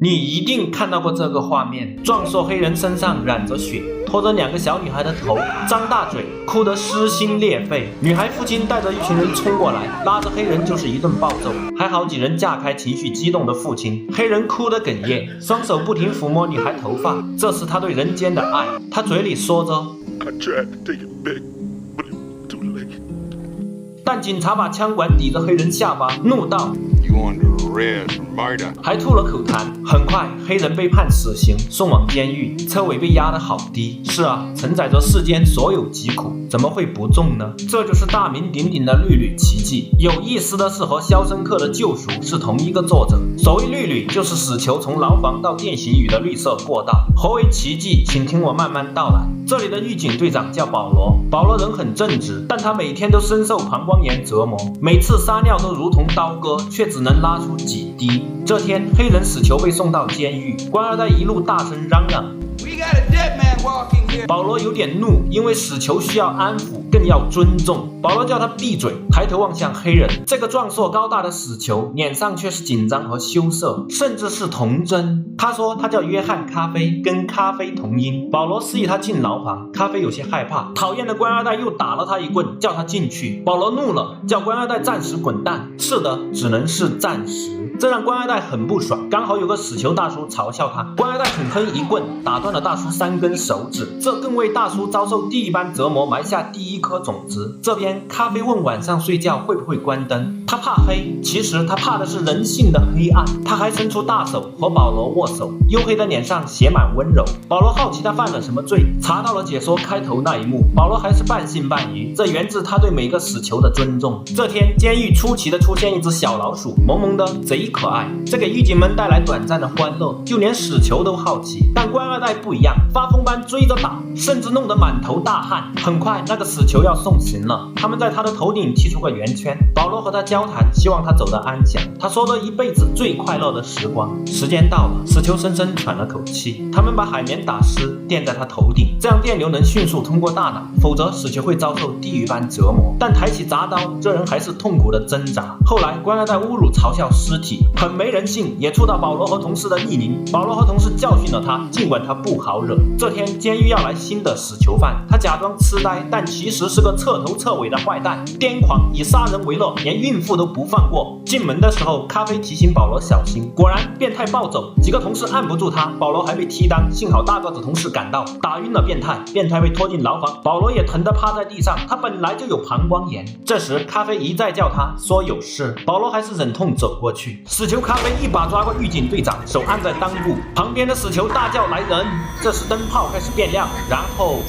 你一定看到过这个画面：壮硕黑人身上染着血，拖着2个小女孩的头，张大嘴，哭得撕心裂肺。女孩父亲带着一群人冲过来，拉着黑人就是一顿暴揍，还好几人架开情绪激动的父亲。黑人哭得哽咽，双手不停抚摸女孩头发，这是他对人间的爱。他嘴里说着，但警察把枪管抵着黑人下巴，怒道还吐了口痰。很快，黑人被判死刑，送往监狱。车尾被压得好低。是啊，承载着世间所有疾苦，怎么会不重呢？这就是大名鼎鼎的绿缕奇迹。有意思的是，和《肖申克的救赎》是同一个作者。所谓绿缕，就是死囚从牢房到电刑狱的绿色过道。何为奇迹？请听我慢慢道来。这里的狱警队长叫保罗，保罗人很正直，但他每天都深受膀胱炎折磨，每次撒尿都如同刀割，却只能拉出几滴。这天，黑人死囚被送到监狱，官二代一路大声嚷嚷。保罗有点怒，因为死囚需要安抚，更要尊重。保罗叫他闭嘴，抬头望向黑人。这个壮硕高大的死囚脸上却是紧张和羞涩，甚至是童真。他说他叫约翰咖啡，跟咖啡同音。保罗示意他进牢房，咖啡有些害怕。讨厌的官二代又打了他一棍，叫他进去。保罗怒了，叫官二代暂时滚蛋。是的，只能是暂时。这让官二代很不爽。刚好有个死囚大叔嘲笑他，官二代狠狠一棍打断了大叔3根手指，这更为大叔遭受地狱般折磨埋下第一颗种子。这边咖啡问晚上睡觉会不会关灯，他怕黑，其实他怕的是人性的黑暗。他还伸出大手和保罗握手，黝黑的脸上写满温柔。保罗好奇他犯了什么罪，查到了解说开头那一幕，保罗还是半信半疑，这源自他对每个死囚的尊重。这天，监狱出奇的出现一只小老鼠，萌萌的，贼可爱，这给狱警们带来短暂的欢乐，就连死囚都好奇。但官二代不一样，发疯般追着打，甚至弄得满头大汗。很快，那个死囚要送行了，他们在他的头顶踢出个圆圈。保罗和他交谈，希望他走得安详。他说着一辈子最快乐的时光。时间到了，死囚深深喘了口气。他们把海绵打湿，垫在他头顶，这样电流能迅速通过大脑，否则死囚会遭受地狱般折磨。但抬起铡刀，这人还是痛苦的挣扎。后来，官二代侮辱嘲笑尸体，很没人性，也触到保罗和同事的逆鳞。保罗和同事教训了他，尽管他不好惹。这天，监狱要来新的死囚犯，他假装痴呆，但其实是个彻头彻尾的坏蛋，癫狂，以杀人为乐，连孕妇都不放过。进门的时候，咖啡提醒保罗小心，果然变态暴走，几个同事按不住他，保罗还被踢裆，幸好大个子同事赶到，打晕了变态，变态被拖进牢房，保罗也疼得趴在地上，他本来就有膀胱炎。这时，咖啡一再叫他说有事，保罗还是忍痛走过去。死囚咖啡一把抓过狱警队长，手按在裆部，旁边的死囚大叫来人。这时灯泡开始变亮，然后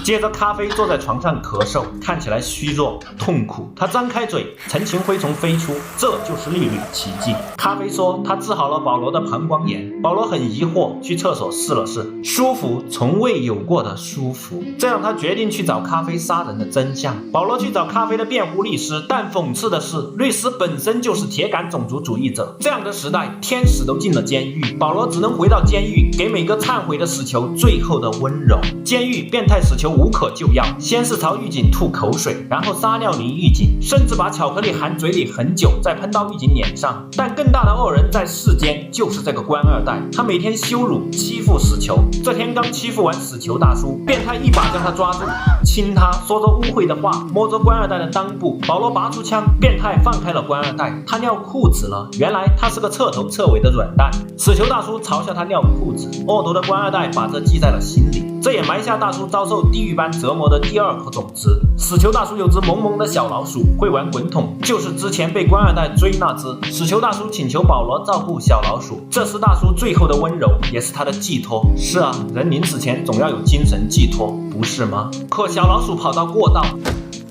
接着咖啡坐在床上咳嗽，看起来虚弱痛苦。他张开嘴，陈情灰虫飞出，这就是绿缕奇迹。咖啡说他治好了保罗的膀胱炎。保罗很疑惑，去厕所试了试，舒服，从未有过的舒服。这让他决定去找咖啡杀人的真相。保罗去找咖啡的辩护律师，但讽刺的是，律师本身就是铁杆种族主义者。这样的时代，天使都进了监狱，保罗只能回到监狱，给每个忏悔的死囚最后的温柔。监狱变态死囚无可救药，先是朝狱警吐口水，然后撒尿淋狱警，甚至把巧克力含嘴里很久，再喷到狱警脸上。但更大的恶人在世间就是这个官二代，他每天羞辱欺负死囚。这天刚欺负完死囚大叔，变态一把将他抓住，亲他，说着污秽的话，摸着官二代的裆部。保罗拔出枪，变态放开了官二代，他尿裤子了，原来他是个彻头彻尾的软蛋。死囚大叔嘲笑他尿裤子，恶毒的官二代把这记在了心里，这也埋下大叔遭受地狱般折磨的第2颗种子。死囚大叔有只萌萌的小老鼠，会玩滚筒，就是之前被官二代追那只。死囚大叔请求保罗照顾小老鼠，这是大叔最后的温柔，也是他的寄托。是啊，人临死前总要有精神寄托，不是吗？可小老鼠跑到过道，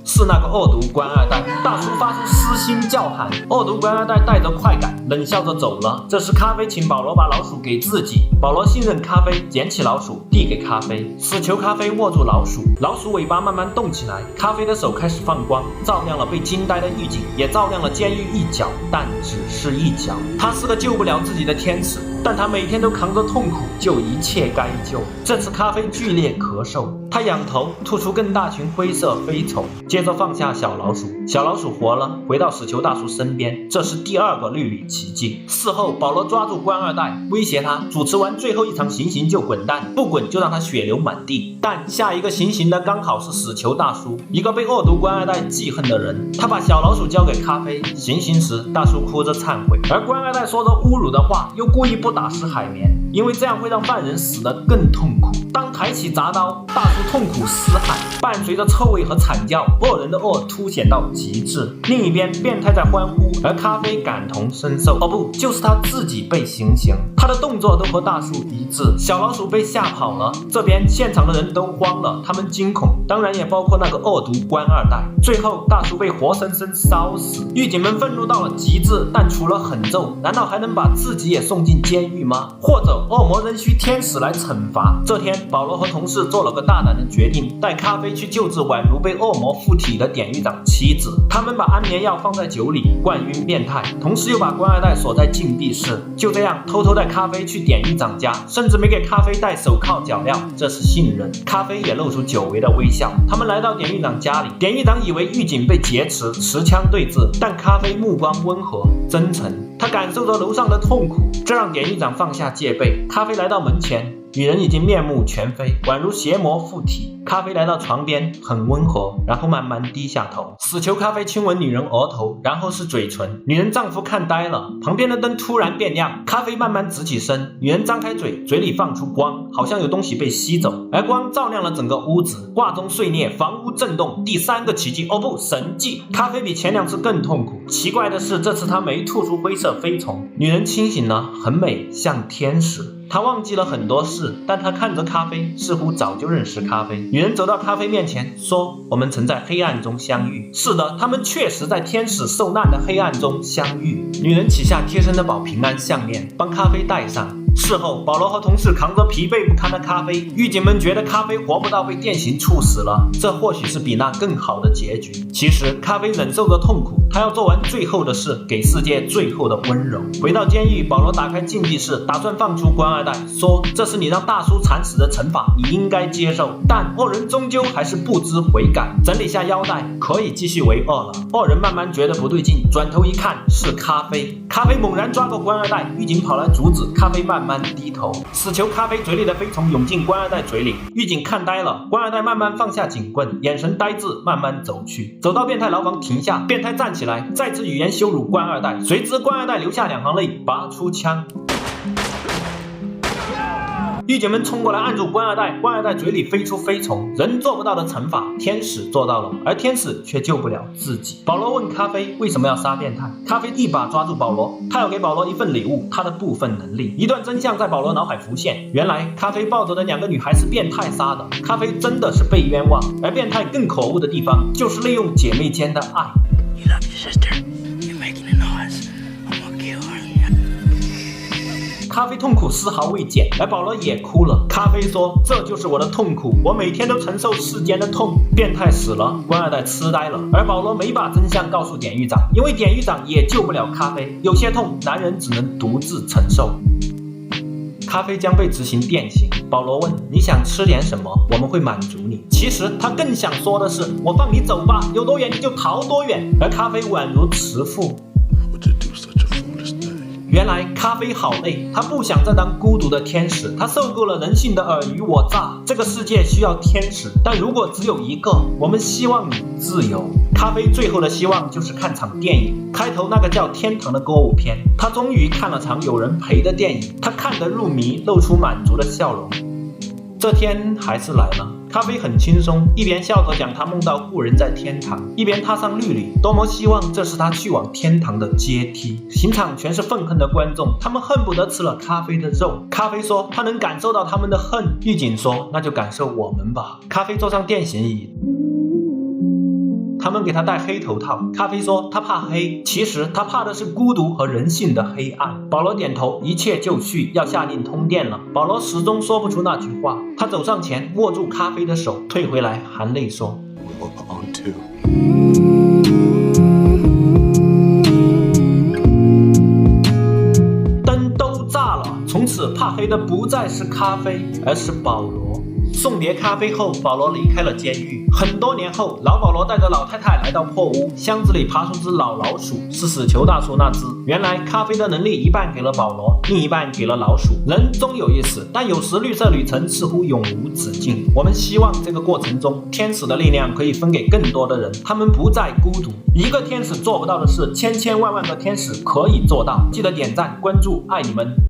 是那个恶毒官二代。大叔发出撕心叫喊，恶毒官二代带着快感冷笑着走了。这时咖啡请保罗把老鼠给自己，保罗信任咖啡，捡起老鼠递给咖啡。死囚咖啡握住老鼠，老鼠尾巴慢慢动起来，咖啡的手开始放光，照亮了被惊呆的狱警，也照亮了监狱一角，但只是一角。他是个救不了自己的天使，但他每天都扛着痛苦救一切该救。这次咖啡剧烈咳嗽，他仰头吐出更大群灰色飞虫，接着放下小老鼠。小老鼠活了，回到死囚大叔身边。这是第二个绿里奇迹。事后，保罗抓住官二代，威胁他主持完最后一场行刑就滚蛋，不滚就让他血流满地。但下一个行刑的刚好是死囚大叔，一个被恶毒官二代记恨的人。他把小老鼠交给咖啡，行刑时大叔哭着忏悔，而官二代说着侮辱的话，又故意不打死海绵，因为这样会让犯人死得更痛苦。当抬起铡刀，大叔痛苦嘶喊，伴随着臭味和惨叫，恶人的恶凸显到极致。另一边，变态在欢呼，而咖啡感同身受。哦不，就是他自己被行刑，他的动作都和大叔一致。小老鼠被吓跑了，这边现场的人都慌了，他们惊恐，当然也包括那个恶毒官二代。最后，大叔被活生生烧死，狱警们愤怒到了极致，但除了狠咒，难道还能把自己也送进监狱吗？或者恶魔仍需天使来惩罚？这天，保罗和同事做了个大胆的决定，带咖啡去救治宛如被恶魔附体的典狱长妻子。他们把安眠药放在酒里，灌晕变态，同时又把官二代锁在禁闭室。就这样，偷偷带咖啡去典狱长家，甚至没给咖啡戴手铐脚镣，这是信任。咖啡也露出久违的微笑。他们来到典狱长家里，典狱长以为狱警被劫持，持枪对峙，但咖啡目光温和真诚，他感受着楼上的痛苦，这让典狱长放下戒备。咖啡来到门前，女人已经面目全非，宛如邪魔附体。咖啡来到床边，很温和，然后慢慢低下头。死囚咖啡亲吻女人额头，然后是嘴唇。女人丈夫看呆了，旁边的灯突然变亮，咖啡慢慢直起身，女人张开嘴，嘴里放出光，好像有东西被吸走，而光照亮了整个屋子。画中碎裂，房屋震动。第三个奇迹，哦不，神迹！咖啡比前两次更痛苦。奇怪的是，这次他没吐出灰色飞虫。女人清醒了，很美，像天使。他忘记了很多事，但他看着咖啡，似乎早就认识咖啡。女人走到咖啡面前，说：“我们曾在黑暗中相遇。”是的，他们确实在天使受难的黑暗中相遇。女人取下贴身的保平安项链，帮咖啡戴上。事后，保罗和同事扛着疲惫不堪的咖啡，狱警们觉得咖啡活不到被电刑处死了，这或许是比那更好的结局。其实，咖啡忍受着痛苦，他要做完最后的事，给世界最后的温柔。回到监狱，保罗打开禁闭室，打算放出官二代，说：“这是你让大叔惨死的惩罚，你应该接受。”但恶人终究还是不知悔改，整理下腰带，可以继续为恶了。恶人慢慢觉得不对劲，转头一看是咖啡，咖啡猛然抓过官二代，狱警跑来阻止，咖啡慢慢低头。死囚咖啡嘴里的飞虫涌进官二代嘴里，狱警看呆了，官二代慢慢放下警棍，眼神呆滞，慢慢走去，走到变态牢房停下，变态站起来，再次语言羞辱官二代，随之官二代流下2行泪，拔出枪。狱警们冲过来按住官二代，官二代嘴里飞出飞虫，人做不到的惩罚，天使做到了，而天使却救不了自己。保罗问咖啡为什么要杀变态，咖啡一把抓住保罗，他要给保罗一份礼物，他的部分能力。一段真相在保罗脑海浮现，原来咖啡抱着的2个女孩是变态杀的，咖啡真的是被冤枉，而变态更可恶的地方就是利用姐妹间的爱。You love your sister. You're making a noise. I'm gonna kill her. 咖啡痛苦丝毫未减，而保罗也哭了。咖啡说：“这就是我的痛苦，我每天都承受世间的痛。”变态死了，官二代痴呆了，而保罗没把真相告诉典狱长，因为典狱长也救不了咖啡。有些痛，男人只能独自承受。咖啡将被执行电刑。保罗问：“你想吃点什么？我们会满足你。”其实他更想说的是：“我放你走吧，有多远你就逃多远。”而咖啡宛如慈父。原来咖啡好累，他不想再当孤独的天使，他受够了人性的尔虞我诈。这个世界需要天使，但如果只有一个，我们希望你自由。咖啡最后的希望就是看场电影，开头那个叫《天堂》的歌舞片，他终于看了场有人陪的电影，他看得入迷，露出满足的笑容。这天还是来了。咖啡很轻松，一边笑着讲他梦到故人在天堂，一边踏上绿里，多么希望这是他去往天堂的阶梯。刑场全是愤恨的观众，他们恨不得吃了咖啡的肉。咖啡说他能感受到他们的恨，狱警说那就感受我们吧。咖啡坐上电刑椅，他们给他戴黑头套。咖啡说他怕黑，其实他怕的是孤独和人性的黑暗。保罗点头，一切就绪，要下令通电了。保罗始终说不出那句话。他走上前，握住咖啡的手，退回来，含泪说：“灯都炸了。”从此怕黑的不再是咖啡，而是保罗。送别咖啡后，保罗离开了监狱。很多年后，老保罗带着老太太来到破屋，箱子里爬出只老老鼠，是死囚大叔那只。原来咖啡的能力一半给了保罗，另一半给了老鼠。人终有一死，但有时绿色旅程似乎永无止境。我们希望这个过程中，天使的力量可以分给更多的人，他们不再孤独。一个天使做不到的事，千千万万个天使可以做到。记得点赞、关注，爱你们。